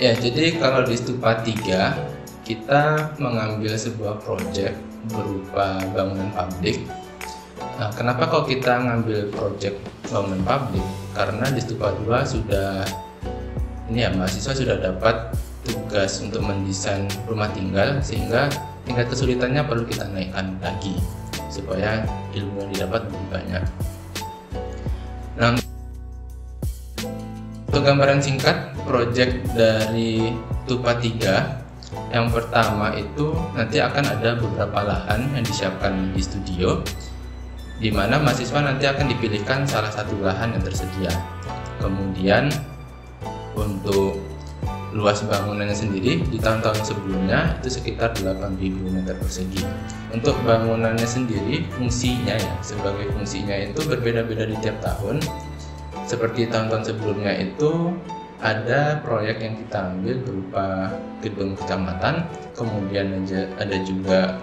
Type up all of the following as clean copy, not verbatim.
Ya, jadi kalau di Stupa 3 kita mengambil sebuah proyek berupa bangunan publik. Nah, kenapa kok kita ngambil proyek bangunan publik? Karena di Stupa 2 sudah mahasiswa sudah dapat tugas untuk mendesain rumah tinggal, sehingga tingkat kesulitannya perlu kita naikkan lagi supaya ilmu yang didapat lebih banyak. Nah, untuk gambaran singkat proyek dari Stupa 3, yang pertama itu nanti akan ada beberapa lahan yang disiapkan di studio, di mana mahasiswa nanti akan dipilihkan salah satu lahan yang tersedia. Kemudian untuk luas bangunannya sendiri di tahun-tahun sebelumnya itu sekitar 8.000 meter persegi. Untuk bangunannya sendiri fungsinya sebagai fungsinya itu berbeda-beda di tiap tahun. Seperti tahun-tahun sebelumnya itu ada proyek yang kita ambil berupa gedung kecamatan, kemudian ada juga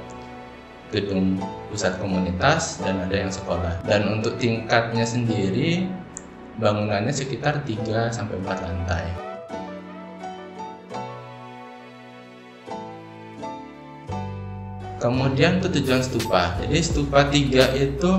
gedung pusat komunitas, dan ada yang sekolah. Dan untuk tingkatnya sendiri bangunannya sekitar 3-4 lantai. Kemudian untuk tujuan stupa. Jadi Stupa 3 itu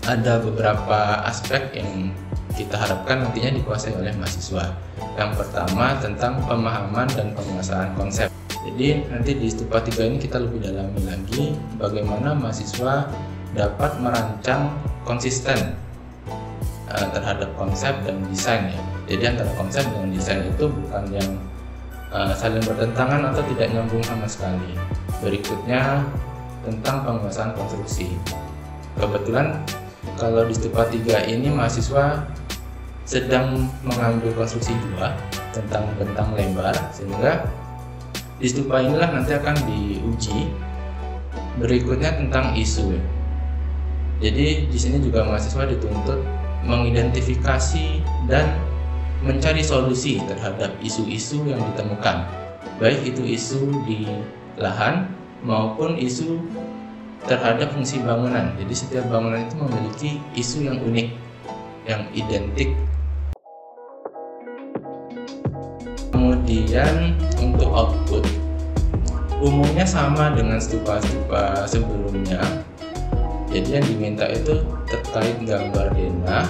ada beberapa aspek yang kita harapkan nantinya dikuasai oleh mahasiswa. Yang pertama tentang pemahaman dan penguasaan konsep. Jadi nanti di Stupa 3 ini kita lebih dalami lagi bagaimana mahasiswa dapat merancang konsisten terhadap konsep dan desain ya. Jadi antara konsep dengan desain itu bukan yang saling bertentangan atau tidak nyambung sama sekali. Berikutnya tentang penguasaan konstruksi. Kebetulan kalau di Stupa 3 ini mahasiswa sedang mengambil konstruksi 2 tentang bentang lebar, sehingga di Stupa inilah nanti akan diuji. Berikutnya tentang isu. Jadi di sini juga mahasiswa dituntut mengidentifikasi dan mencari solusi terhadap isu-isu yang ditemukan, baik itu isu di lahan maupun isu terhadap fungsi bangunan. Jadi setiap bangunan itu memiliki isu yang unik, yang identik. Kemudian untuk output, umumnya sama dengan stupa-stupa sebelumnya. Jadi yang diminta itu terkait gambar denah,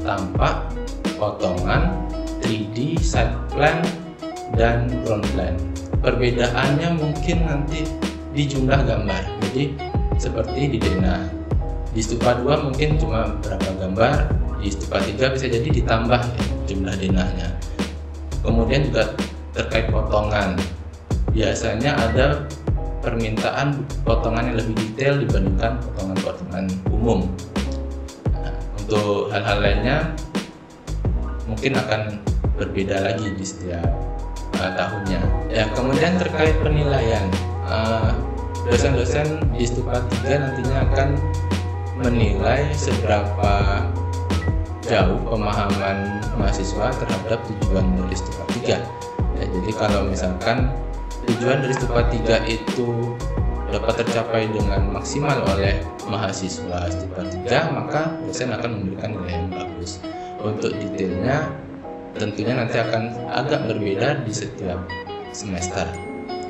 tampak, potongan, 3D, side plan, dan ground plan. Perbedaannya mungkin nanti di jumlah gambar. Jadi seperti di denah, di Stupa 2 mungkin cuma berapa gambar, di Stupa 3 bisa jadi ditambah jumlah denahnya. Kemudian juga terkait potongan, biasanya ada permintaan potongan yang lebih detail dibandingkan potongan-potongan umum. Nah, untuk hal-hal lainnya mungkin akan berbeda lagi di setiap tahunnya. Ya, kemudian terkait penilaian, dosen-dosen di Stupa 3 nantinya akan menilai seberapa jauh pemahaman mahasiswa terhadap tujuan dari Stupa 3. Ya, jadi kalau misalkan tujuan dari Stupa 3 itu dapat tercapai dengan maksimal oleh mahasiswa Stupa 3, maka dosen akan memberikan nilai yang bagus. Untuk detailnya tentunya nanti akan agak berbeda di setiap semester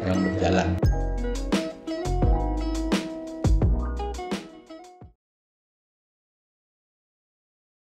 yang berjalan.